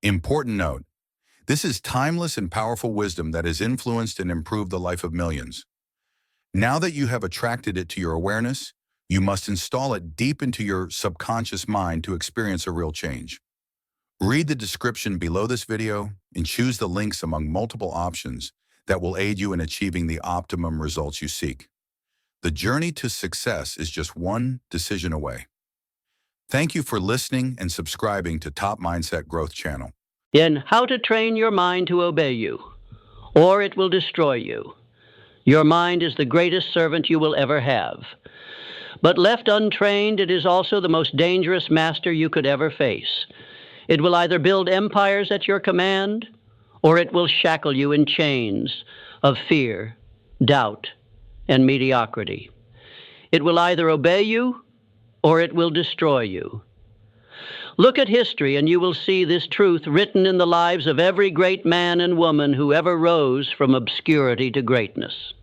Important note: this is timeless and powerful wisdom that has influenced and improved the life of millions. Now that you have attracted it to your awareness, you must install it deep into your subconscious mind to experience a real change. Read the description below this video and choose the links among multiple options that will aid you in achieving the optimum results you seek. The journey to success is just one decision away. Thank you for listening and subscribing to Top Mindset Growth Channel. In How to Train Your Mind to Obey You, or It Will Destroy You. Your mind is the greatest servant you will ever have. But left untrained, it is also the most dangerous master you could ever face. It will either build empires at your command, or it will shackle you in chains of fear, doubt, and mediocrity. It will either obey you, or it will destroy you. Look at history and you will see this truth written in the lives of every great man and woman who ever rose from obscurity to greatness.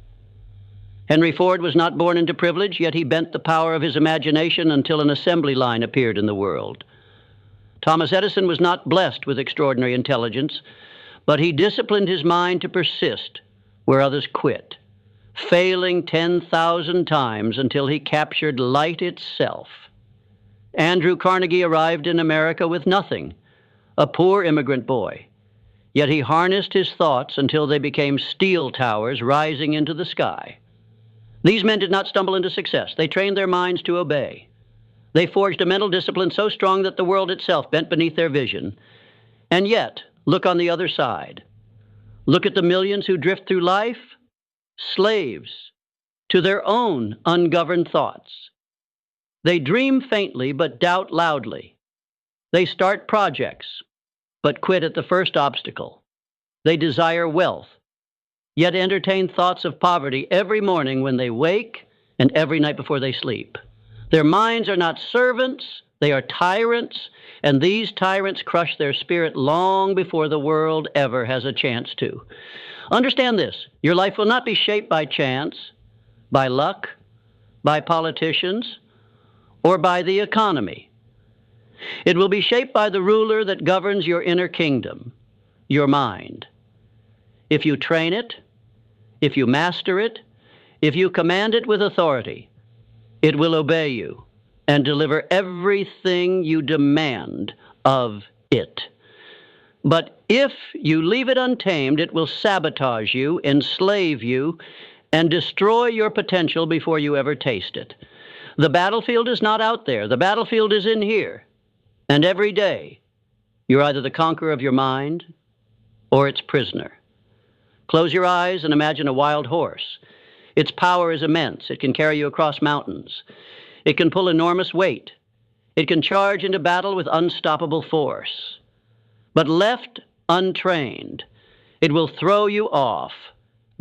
Henry Ford was not born into privilege, yet he bent the power of his imagination until an assembly line appeared in the world. Thomas Edison was not blessed with extraordinary intelligence, but he disciplined his mind to persist where others quit, failing 10,000 times until he captured light itself. Andrew Carnegie arrived in America with nothing, a poor immigrant boy, yet he harnessed his thoughts until they became steel towers rising into the sky. These men did not stumble into success. They trained their minds to obey. They forged a mental discipline so strong that the world itself bent beneath their vision. And yet, look on the other side. Look at the millions who drift through life, slaves to their own ungoverned thoughts. They dream faintly but doubt loudly. They start projects but quit at the first obstacle. They desire wealth, yet entertain thoughts of poverty every morning when they wake and every night before they sleep. Their minds are not servants, they are tyrants, and these tyrants crush their spirit long before the world ever has a chance to. Understand this: your life will not be shaped by chance, by luck, by politicians, or by the economy. It will be shaped by the ruler that governs your inner kingdom, your mind. If you train it, if you master it, if you command it with authority, it will obey you and deliver everything you demand of it. But if you leave it untamed, it will sabotage you, enslave you, and destroy your potential before you ever taste it. The battlefield is not out there. The battlefield is in here. And every day, you're either the conqueror of your mind or its prisoner. Close your eyes and imagine a wild horse. Its power is immense. It can carry you across mountains. It can pull enormous weight. It can charge into battle with unstoppable force. But left untrained, it will throw you off,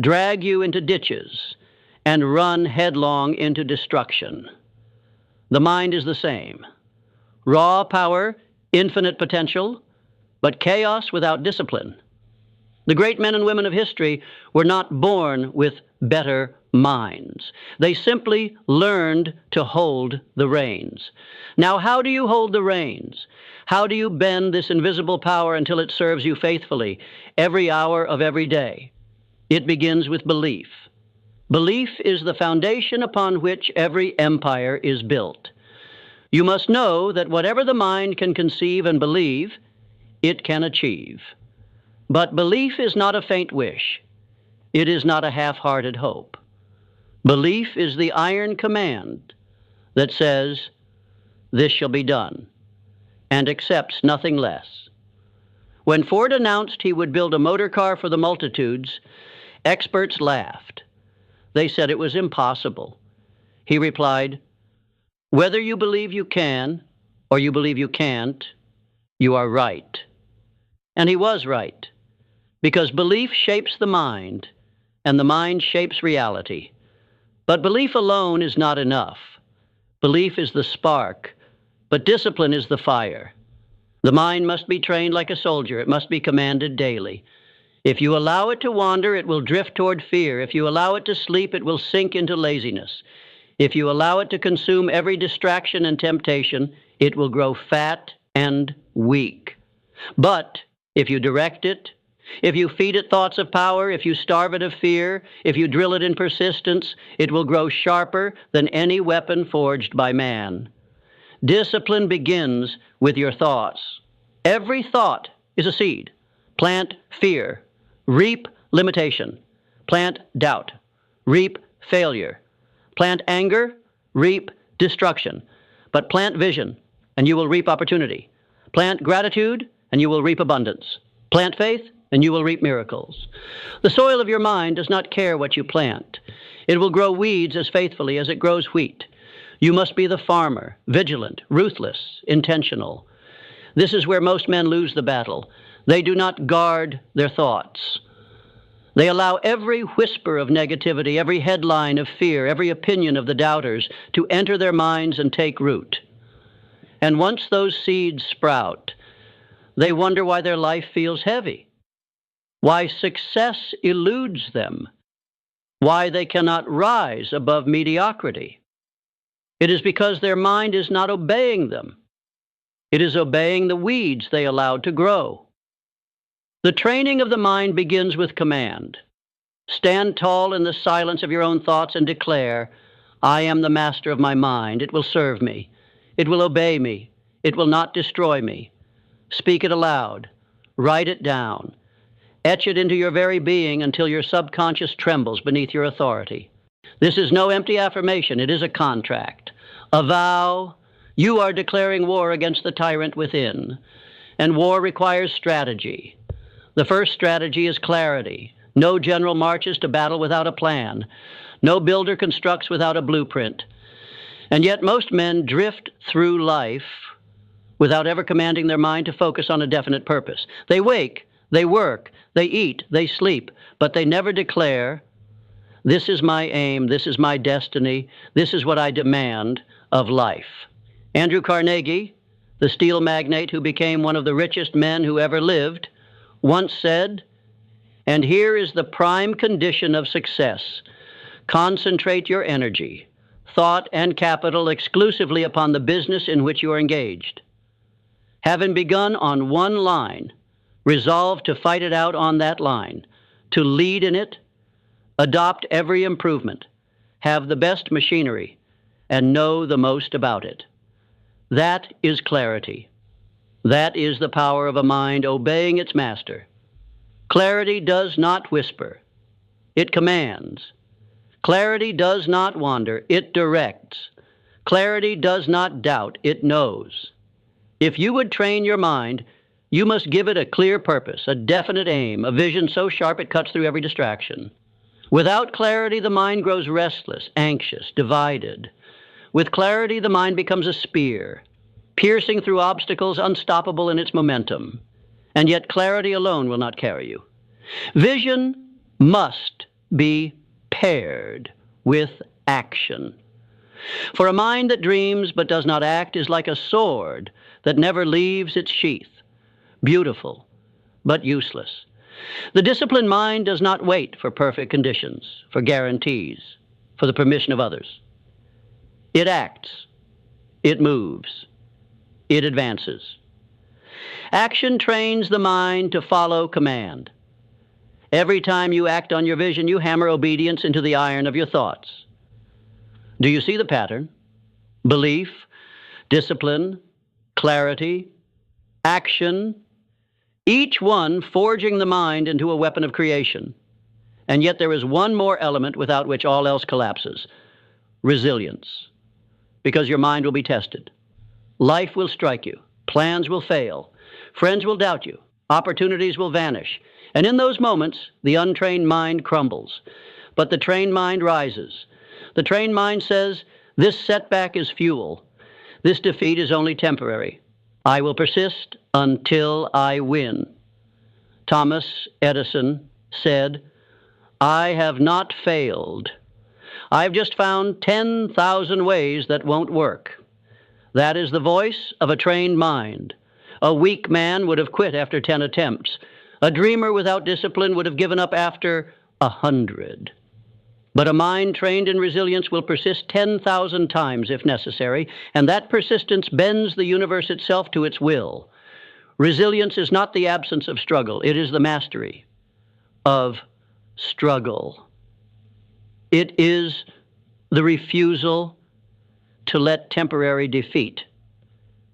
drag you into ditches, and run headlong into destruction. The mind is the same. Raw power, infinite potential, but chaos without discipline. The great men and women of history were not born with better minds. They simply learned to hold the reins. Now, how do you hold the reins? How do you bend this invisible power until it serves you faithfully every hour of every day? It begins with belief. Belief is the foundation upon which every empire is built. You must know that whatever the mind can conceive and believe, it can achieve. But belief is not a faint wish. It is not a half-hearted hope. Belief is the iron command that says, "This shall be done," and accepts nothing less. When Ford announced he would build a motor car for the multitudes, experts laughed. They said it was impossible. He replied, "Whether you believe you can or you believe you can't, you are right." And he was right, because belief shapes the mind, and the mind shapes reality. But belief alone is not enough. Belief is the spark, but discipline is the fire. The mind must be trained like a soldier. It must be commanded daily. If you allow it to wander, it will drift toward fear. If you allow it to sleep, it will sink into laziness. If you allow it to consume every distraction and temptation, it will grow fat and weak. But If you direct it, if you feed it thoughts of power, if you starve it of fear, if you drill it in persistence, it will grow sharper than any weapon forged by man. Discipline begins with your thoughts. Every thought is a seed. Plant fear, reap limitation. Plant doubt, reap failure. Plant anger, reap destruction. But plant vision, and you will reap opportunity. Plant gratitude, and you will reap abundance. Plant faith, and you will reap miracles. The soil of your mind does not care what you plant. It will grow weeds as faithfully as it grows wheat. You must be the farmer, vigilant, ruthless, intentional. This is where most men lose the battle. They do not guard their thoughts. They allow every whisper of negativity, every headline of fear, every opinion of the doubters to enter their minds and take root. And once those seeds sprout, they wonder why their life feels heavy, why success eludes them, why they cannot rise above mediocrity. It is because their mind is not obeying them. It is obeying the weeds they allowed to grow. The training of the mind begins with command. Stand tall in the silence of your own thoughts and declare, I am the master of my mind. It will serve me. It will obey me. It will not destroy me. Speak it aloud. Write it down. Etch it into your very being until your subconscious trembles beneath your authority. This is no empty affirmation. It is a contract. A vow. You are declaring war against the tyrant within. And war requires strategy. The first strategy is clarity. No general marches to battle without a plan. No builder constructs without a blueprint. And yet most men drift through life without ever commanding their mind to focus on a definite purpose. They wake, they work, they eat, they sleep, but they never declare, this is my aim, this is my destiny, this is what I demand of life. Andrew Carnegie, the steel magnate who became one of the richest men who ever lived, once said, and here is the prime condition of success. Concentrate your energy, thought, and capital exclusively upon the business in which you are engaged. Having begun on one line, resolve to fight it out on that line, to lead in it, adopt every improvement, have the best machinery, and know the most about it. That is clarity. That is the power of a mind obeying its master. Clarity does not whisper. It commands. Clarity does not wander. It directs. Clarity does not doubt. It knows. If you would train your mind, you must give it a clear purpose, a definite aim, a vision so sharp it cuts through every distraction. Without clarity, the mind grows restless, anxious, divided. With clarity, the mind becomes a spear, piercing through obstacles, unstoppable in its momentum. And yet clarity alone will not carry you. Vision must be paired with action. For a mind that dreams but does not act is like a sword that never leaves its sheath, beautiful but useless. The disciplined mind does not wait for perfect conditions, for guarantees, for the permission of others. It acts, it moves, it advances. Action trains the mind to follow command. Every time you act on your vision, you hammer obedience into the iron of your thoughts. Do you see the pattern? Belief, discipline, clarity, action, each one forging the mind into a weapon of creation. And yet there is one more element without which all else collapses: resilience. Because your mind will be tested. Life will strike you. Plans will fail. Friends will doubt you. Opportunities will vanish. And in those moments, the untrained mind crumbles. But the trained mind rises. The trained mind says, this setback is fuel. This defeat is only temporary. I will persist until I win. Thomas Edison said, I have not failed. I've just found 10,000 ways that won't work. That is the voice of a trained mind. A weak man would have quit after 10 attempts. A dreamer without discipline would have given up after 100. But a mind trained in resilience will persist 10,000 times if necessary, and that persistence bends the universe itself to its will. Resilience is not the absence of struggle. It is the mastery of struggle. It is the refusal to let temporary defeat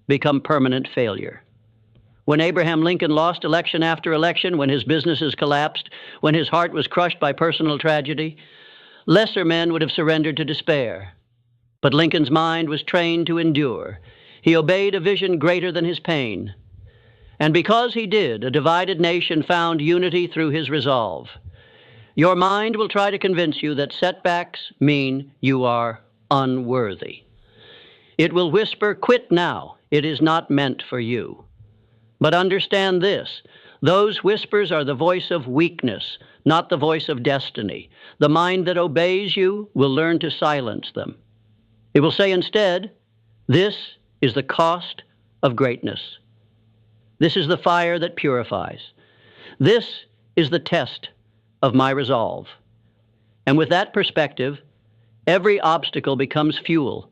become permanent failure. When Abraham Lincoln lost election after election, when his businesses collapsed, when his heart was crushed by personal tragedy, lesser men would have surrendered to despair. But Lincoln's mind was trained to endure. He obeyed a vision greater than his pain. And because he did, a divided nation found unity through his resolve. Your mind will try to convince you that setbacks mean you are unworthy. It will whisper, "Quit now. It is not meant for you." But understand this, those whispers are the voice of weakness, not the voice of destiny. The mind that obeys you will learn to silence them. It will say instead, "This is the cost of greatness. This is the fire that purifies. This is the test of my resolve." And with that perspective, every obstacle becomes fuel.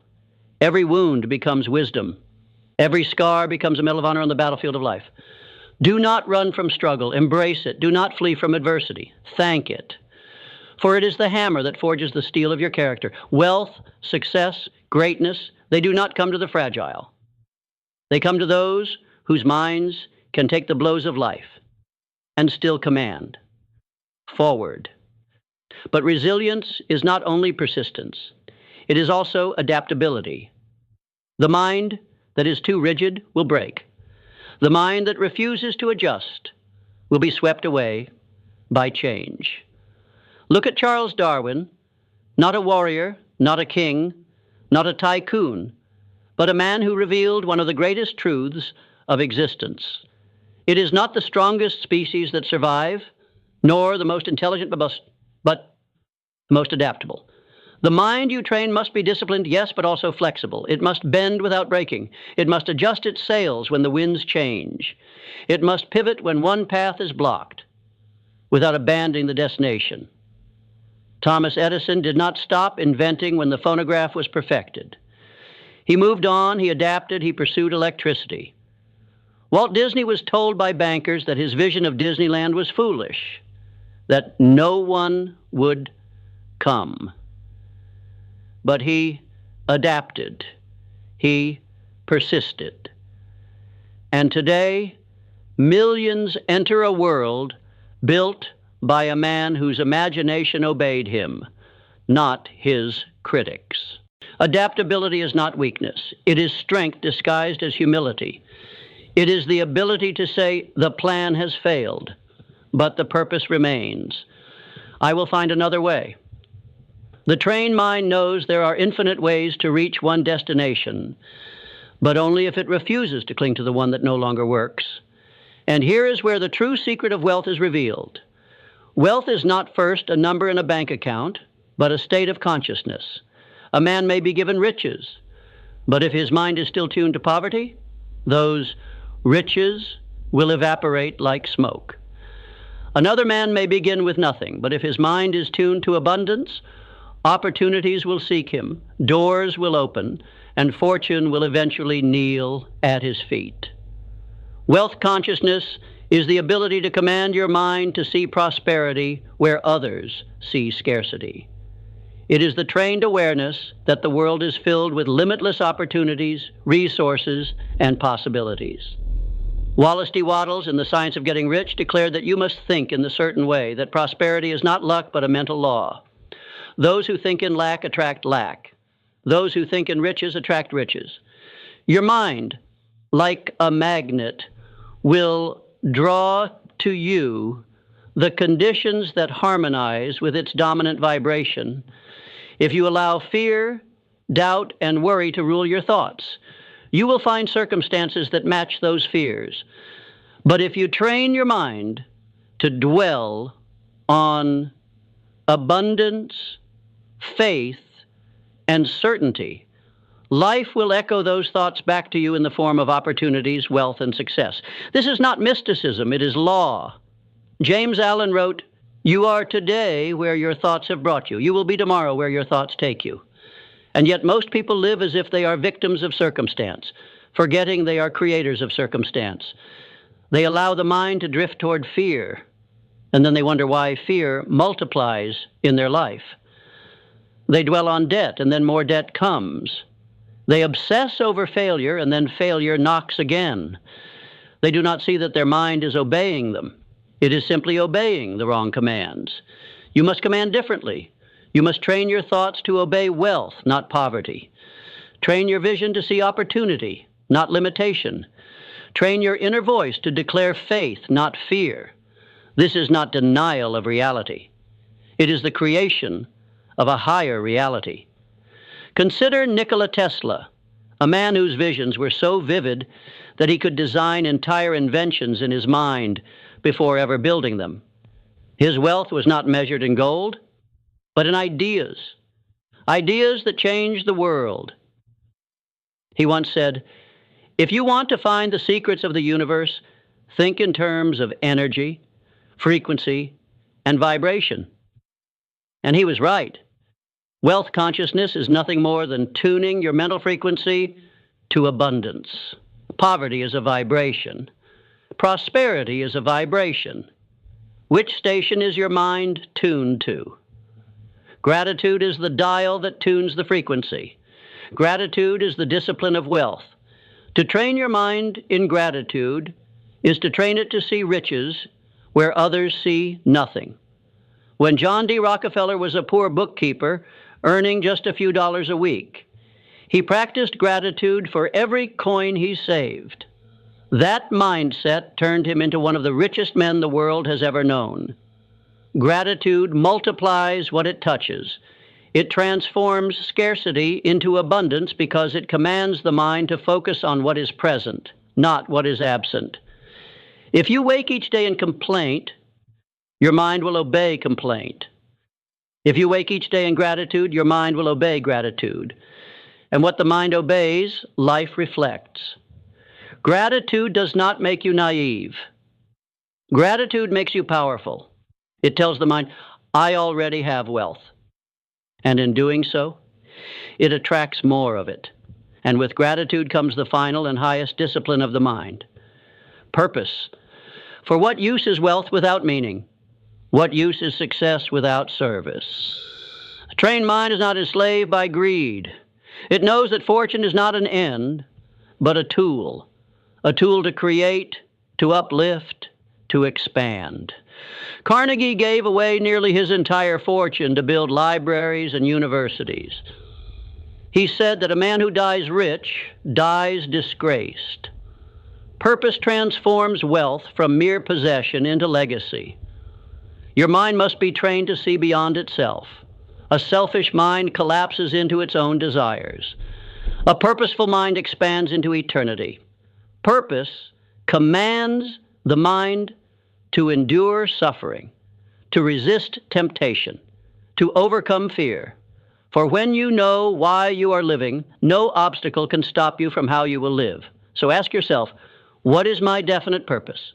Every wound becomes wisdom. Every scar becomes a medal of honor on the battlefield of life. Do not run from struggle. Embrace it. Do not flee from adversity. Thank it. For it is the hammer that forges the steel of your character. Wealth, success, greatness, they do not come to the fragile. They come to those whose minds can take the blows of life and still command. Forward. But resilience is not only persistence. It is also adaptability. The mind that is too rigid will break. The mind that refuses to adjust will be swept away by change. Look at Charles Darwin, not a warrior, not a king, not a tycoon, but a man who revealed one of the greatest truths of existence. It is not the strongest species that survive, nor the most intelligent, but the most adaptable. The mind you train must be disciplined, yes, but also flexible. It must bend without breaking. It must adjust its sails when the winds change. It must pivot when one path is blocked without abandoning the destination. Thomas Edison did not stop inventing when the phonograph was perfected. He moved on, he adapted, he pursued electricity. Walt Disney was told by bankers that his vision of Disneyland was foolish, that no one would come. But he adapted. He persisted. And today, millions enter a world built by a man whose imagination obeyed him, not his critics. Adaptability is not weakness. It is strength disguised as humility. It is the ability to say, the plan has failed, but the purpose remains. I will find another way. The trained mind knows there are infinite ways to reach one destination, but only if it refuses to cling to the one that no longer works. And here is where the true secret of wealth is revealed. Wealth is not first a number in a bank account, but a state of consciousness. A man may be given riches, but if his mind is still tuned to poverty, those riches will evaporate like smoke. Another man may begin with nothing, but if his mind is tuned to abundance, opportunities will seek him, doors will open, and fortune will eventually kneel at his feet. Wealth consciousness is the ability to command your mind to see prosperity where others see scarcity. It is the trained awareness that the world is filled with limitless opportunities, resources, and possibilities. Wallace D. Wattles, in The Science of Getting Rich, declared that you must think in the certain way, that prosperity is not luck but a mental law. Those who think in lack attract lack. Those who think in riches attract riches. Your mind, like a magnet, will draw to you the conditions that harmonize with its dominant vibration if you allow fear, doubt, and worry to rule your thoughts. You will find circumstances that match those fears. But if you train your mind to dwell on abundance, faith, and certainty, life will echo those thoughts back to you in the form of opportunities, wealth, and success. This is not mysticism, it is law. James Allen wrote, "You are today where your thoughts have brought you. You will be tomorrow where your thoughts take you." And yet most people live as if they are victims of circumstance, forgetting they are creators of circumstance. They allow the mind to drift toward fear, and then they wonder why fear multiplies in their life. They dwell on debt, and then more debt comes. They obsess over failure, and then failure knocks again. They do not see that their mind is obeying them. It is simply obeying the wrong commands. You must command differently. You must train your thoughts to obey wealth, not poverty. Train your vision to see opportunity, not limitation. Train your inner voice to declare faith, not fear. This is not denial of reality. It is the creation of a higher reality. Consider Nikola Tesla, a man whose visions were so vivid that he could design entire inventions in his mind before ever building them. His wealth was not measured in gold, but in ideas, ideas that changed the world. He once said, "If you want to find the secrets of the universe, think in terms of energy, frequency, and vibration." And he was right. Wealth consciousness is nothing more than tuning your mental frequency to abundance. Poverty is a vibration. Prosperity is a vibration. Which station is your mind tuned to? Gratitude is the dial that tunes the frequency. Gratitude is the discipline of wealth. To train your mind in gratitude is to train it to see riches where others see nothing. When John D. Rockefeller was a poor bookkeeper, earning just a few dollars a week, he practiced gratitude for every coin he saved. That mindset turned him into one of the richest men the world has ever known. Gratitude multiplies what it touches. It transforms scarcity into abundance because it commands the mind to focus on what is present, not what is absent. If you wake each day in complaint, your mind will obey complaint. If you wake each day in gratitude, your mind will obey gratitude. And what the mind obeys, life reflects. Gratitude does not make you naive. Gratitude makes you powerful. It tells the mind, I already have wealth. And in doing so, it attracts more of it. And with gratitude comes the final and highest discipline of the mind. Purpose. For what use is wealth without meaning? What use is success without service? A trained mind is not enslaved by greed. It knows that fortune is not an end, but a tool to create, to uplift, to expand. Carnegie gave away nearly his entire fortune to build libraries and universities. He said that a man who dies rich dies disgraced. Purpose transforms wealth from mere possession into legacy. Your mind must be trained to see beyond itself. A selfish mind collapses into its own desires. A purposeful mind expands into eternity. Purpose commands the mind to endure suffering, to resist temptation, to overcome fear. For when you know why you are living, no obstacle can stop you from how you will live. So ask yourself, what is my definite purpose?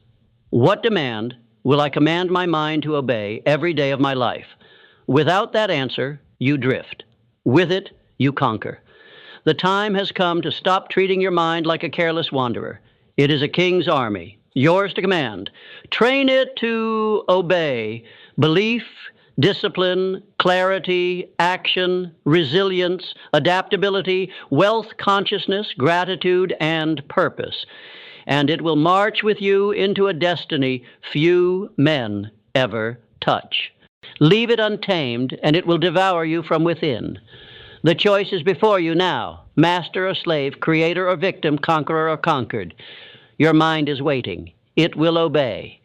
What demand will I command my mind to obey every day of my life? Without that answer, you drift. With it, you conquer. The time has come to stop treating your mind like a careless wanderer. It is a king's army, yours to command. Train it to obey belief, discipline, clarity, action, resilience, adaptability, wealth consciousness, gratitude, and purpose. And it will march with you into a destiny few men ever touch. Leave it untamed, and it will devour you from within. The choice is before you now, master or slave, creator or victim, conqueror or conquered. Your mind is waiting. It will obey.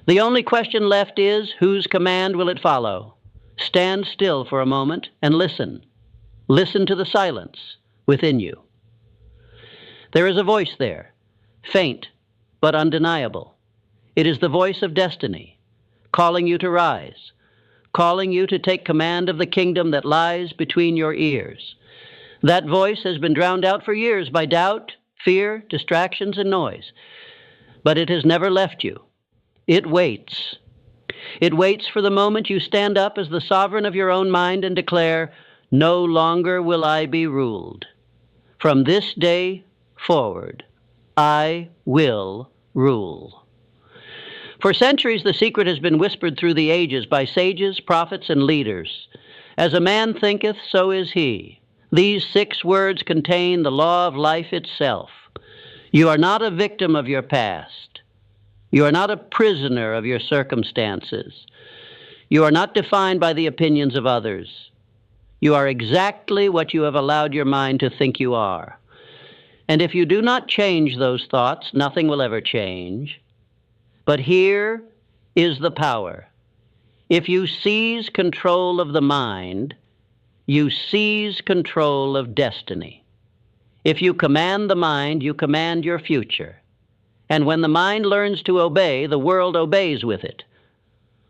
The only question left is, whose command will it follow? Stand still for a moment and listen. Listen to the silence within you. There is a voice there, faint but undeniable. It is the voice of destiny, calling you to rise, calling you to take command of the kingdom that lies between your ears. That voice has been drowned out for years by doubt, fear, distractions, and noise. But it has never left you. It waits. It waits for the moment you stand up as the sovereign of your own mind and declare, no longer will I be ruled. From this day forward, I will rule. For centuries, the secret has been whispered through the ages by sages, prophets, and leaders. As a man thinketh, so is he. These 6 words contain the law of life itself. You are not a victim of your past. You are not a prisoner of your circumstances. You are not defined by the opinions of others. You are exactly what you have allowed your mind to think you are. And if you do not change those thoughts, nothing will ever change. But here is the power. If you seize control of the mind, you seize control of destiny. If you command the mind, you command your future. And when the mind learns to obey, the world obeys with it.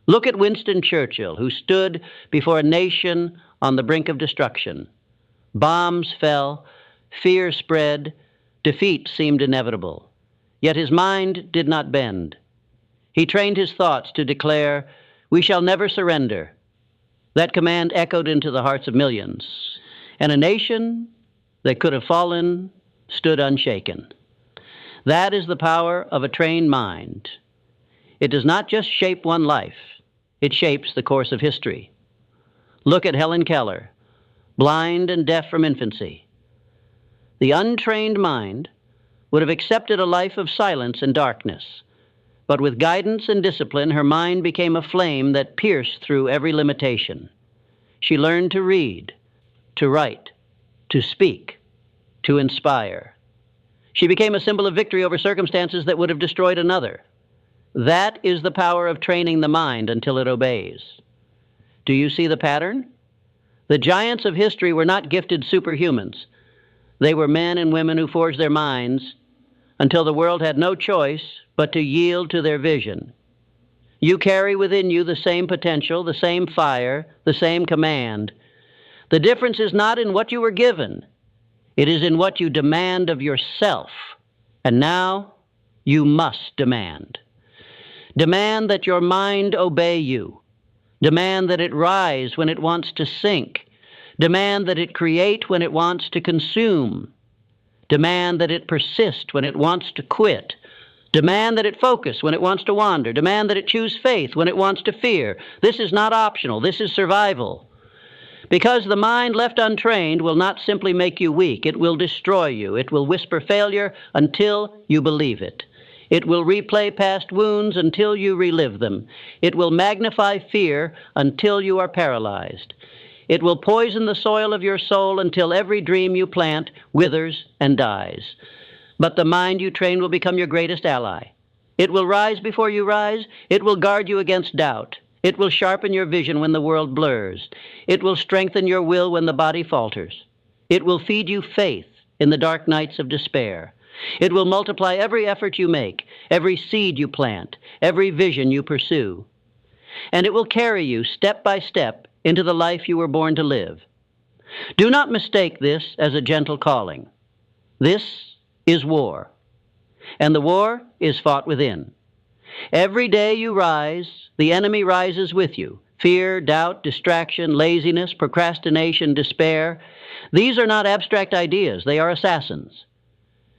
Look at Winston Churchill, who stood before a nation on the brink of destruction. Bombs fell, fear spread, defeat seemed inevitable. Yet his mind did not bend. He trained his thoughts to declare, "We shall never surrender." That command echoed into the hearts of millions, and a nation that could have fallen stood unshaken. That is the power of a trained mind. It does not just shape one life, it shapes the course of history. Look at Helen Keller, blind and deaf from infancy. The untrained mind would have accepted a life of silence and darkness, but with guidance and discipline, her mind became a flame that pierced through every limitation. She learned to read, to write, to speak, to inspire. She became a symbol of victory over circumstances that would have destroyed another. That is the power of training the mind until it obeys. Do you see the pattern? The giants of history were not gifted superhumans. They were men and women who forged their minds until the world had no choice but to yield to their vision. You carry within you the same potential, the same fire, the same command. The difference is not in what you were given. It is in what you demand of yourself. And now you must demand. Demand that your mind obey you. Demand that it rise when it wants to sink. Demand that it create when it wants to consume. Demand that it persist when it wants to quit. Demand that it focus when it wants to wander. Demand that it choose faith when it wants to fear. This is not optional. This is survival. Because the mind left untrained will not simply make you weak. It will destroy you. It will whisper failure until you believe it. It will replay past wounds until you relive them. It will magnify fear until you are paralyzed. It will poison the soil of your soul until every dream you plant withers and dies. But the mind you train will become your greatest ally. It will rise before you rise. It will guard you against doubt. It will sharpen your vision when the world blurs. It will strengthen your will when the body falters. It will feed you faith in the dark nights of despair. It will multiply every effort you make, every seed you plant, every vision you pursue. And it will carry you step by step into the life you were born to live. Do not mistake this as a gentle calling. This is war, and the war is fought within. Every day you rise, the enemy rises with you. Fear, doubt, distraction, laziness, procrastination, despair. These are not abstract ideas. They are assassins.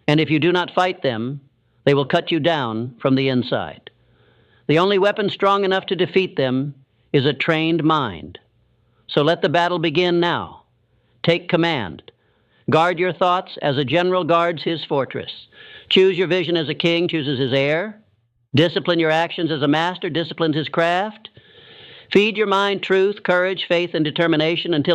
And if you do not fight them, they will cut you down from the inside. The only weapon strong enough to defeat them is a trained mind. So let the battle begin now. Take command. Guard your thoughts as a general guards his fortress. Choose your vision as a king chooses his heir. Discipline your actions as a master disciplines his craft. Feed your mind truth, courage, faith, and determination until